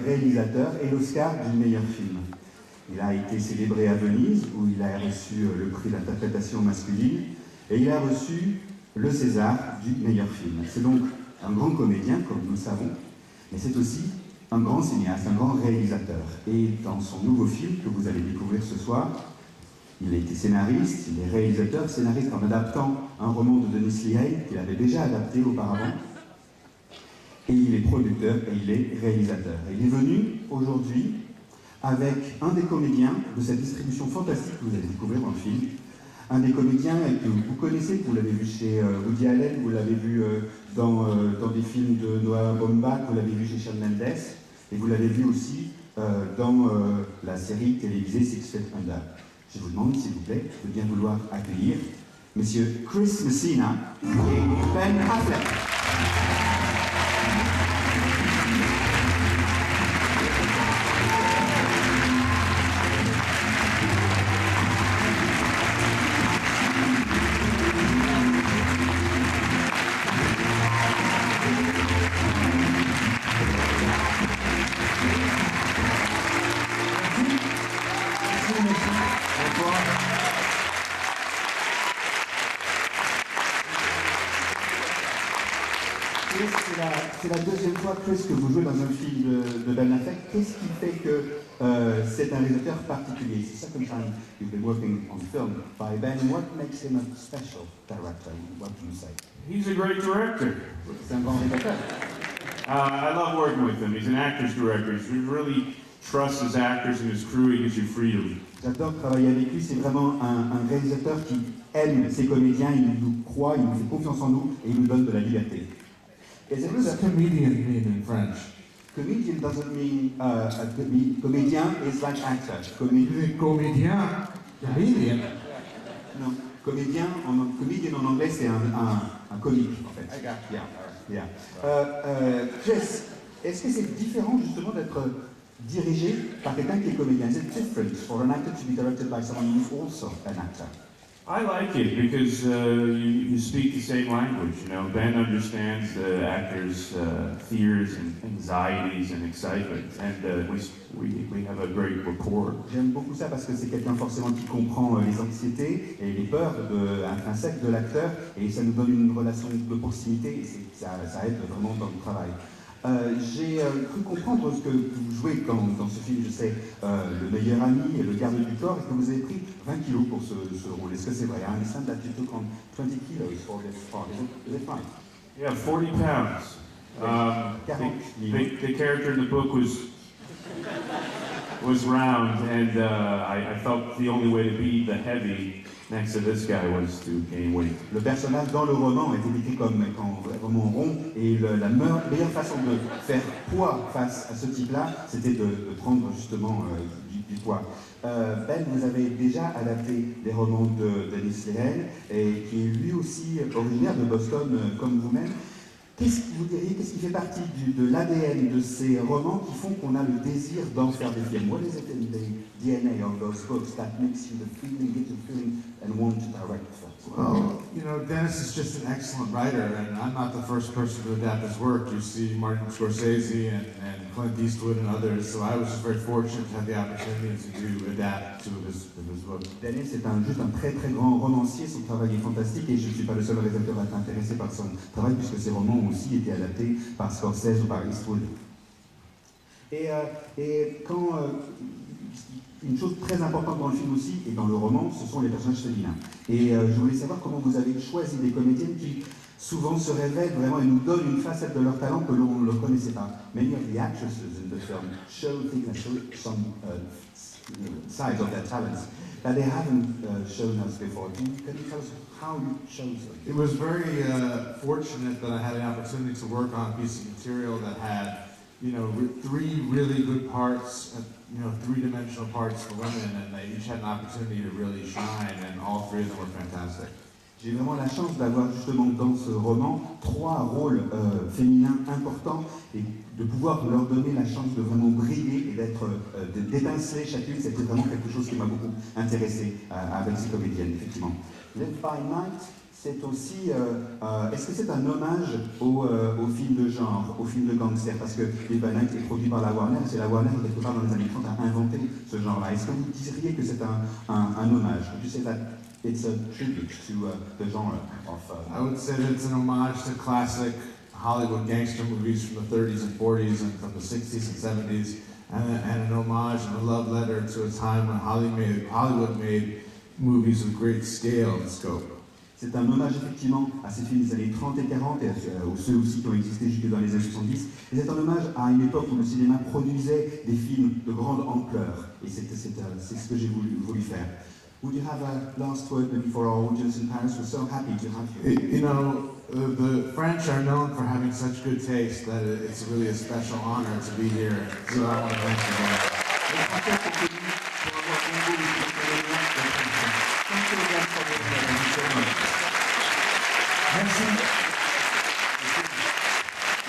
réalisateur et l'Oscar du meilleur film. Il a été célébré à Venise, où il a reçu le prix d'interprétation masculine, et il a reçu le César du meilleur film. C'est donc un grand comédien, comme nous le savons, mais c'est aussi un grand cinéaste, un grand réalisateur. Et dans son nouveau film que vous allez découvrir ce soir, il a été scénariste, il est réalisateur, scénariste en adaptant un roman de Denis Lehane qu'il avait déjà adapté auparavant. Et il est producteur et il est réalisateur. Et il est venu aujourd'hui avec un des comédiens de cette distribution fantastique que vous allez découvrir dans le film. Un des comédiens que vous connaissez, vous l'avez vu chez Woody Allen, vous l'avez vu dans des films de Noah Baumbach, vous l'avez vu chez Shawn Mendes, et vous l'avez vu aussi dans la série télévisée Six Feet Under. Je vous demande, s'il vous plaît, de bien vouloir accueillir Monsieur Chris Messina et Ben Affleck. C'est la deuxième fois, Chris, que vous jouez dans un film de Ben Affleck. Qu'est-ce qui fait que c'est un réalisateur particulier? It's the second time you've been working on film by Ben. What makes him a special director? What do you say? He's a great director. C'est un grand réalisateur. I love working with him. He's an actor's director. He really trusts his actors and his crew. He gives you freedom. J'adore travailler avec lui. C'est vraiment un réalisateur qui aime ses comédiens. Il nous croit, il nous fait confiance en nous et il nous donne de la liberté. What does comedian mean in French? Comedian doesn't mean comédien is like actor. Comédien? Comedian? Non, comédien en anglais c'est un comique en fait. Yeah. Chris, est-ce que c'est différent justement d'être dirigé par quelqu'un qui est comédien? Is it different for an actor to be directed by someone who's also an actor? I like it because you speak the same language. You know, Ben understands the actors' fears and anxieties and excitement, and we have a great rapport. J'aime beaucoup ça parce que c'est quelqu'un forcément qui comprend les anxiétés et les peurs intrinsèques de l'acteur, et ça nous donne une relation de proximité et ça aide vraiment dans le travail. J'ai cru comprendre ce que vous jouez dans ce film, je sais, le meilleur ami et le garde du corps, et que vous avez pris 20 kilos pour ce rôle. Est-ce que c'est vrai? I understand that you took on 20 kilos for this part. Is it right? Yeah, 40 pounds. 40 The character in the book was round, and I felt the only way to be the heavy next to this guy was to gain weight. Le personnage dans le roman était décrit comme étant vraiment rond, et la meilleure façon de faire poids face à ce type-là, c'était de prendre justement du poids. Ben, vous avez déjà adapté les romans de Denis Lehane, et qui est lui aussi originaire de Boston comme vous-même. Qu'est-ce que vous diriez, qu'est-ce qui fait partie de l'ADN de ces romans qui font qu'on a le désir d'en faire des films? What is it in the DNA of those books that makes you get the feeling and want to direct films? Well, you know, Dennis is just an excellent writer, and I'm not the first person to adapt his work. You see Martin Scorsese and Clint Eastwood and others, so I was just very fortunate to have the opportunity to adapt to his book. Dennis est juste un très très grand romancier, son travail est fantastique, et je ne suis pas le seul réalisateur à être intéressé par son travail, puisque ses romans ont aussi été adaptés par Scorsese ou par Eastwood. Et quand une chose très importante dans le film aussi, et dans le roman, ce sont les personnages féminins. Et je voulais savoir comment vous avez choisi des comédiennes qui souvent se révèlent vraiment et nous donnent une facette de leur talent que l'on ne connaissait pas. Many of the actresses in the film show things and show some sides of their talents that they haven't shown us before. Can you tell us how you chose them? It was very fortunate that I had an opportunity to work on a piece of material that had, you know, three really good parts, you know, three-dimensional parts for women, and they each had an opportunity to really shine, and all three of them were fantastic. J'ai vraiment la chance d'avoir justement dans ce roman 3 rôles féminins importants et de pouvoir leur donner la chance de vraiment briller et d'étinceler chacune. C'était vraiment quelque chose qui m'a beaucoup intéressé avec ces comédiennes, effectivement. Live by Night, c'est aussi, est-ce que c'est un hommage au film de genre, au film de gangster? Parce que Dead by Night est produit par la Warner, c'est la Warner qui, quelque part dans les années 30, a inventé ce genre-là. Est-ce que vous diriez que c'est un hommage? Would you say that it's a tribute to the genre of... I would say that it's an homage to classic Hollywood gangster movies from the 30s and 40s and from the 60s and 70s, and an homage and a love letter to a time when Hollywood made movies of great scale and scope. C'est un hommage effectivement à ces films des années 30 et 40, et ou ceux aussi qui ont existé jusque dans les années 70. Et c'est un hommage à une époque où le cinéma produisait des films de grande ampleur. Et c'est ce que j'ai voulu faire. Would you have a last word maybe for our audience in Paris? We're so happy to have you. You know, the French are known for having such good taste that it's really a special honor to be here. So I want to thank you all.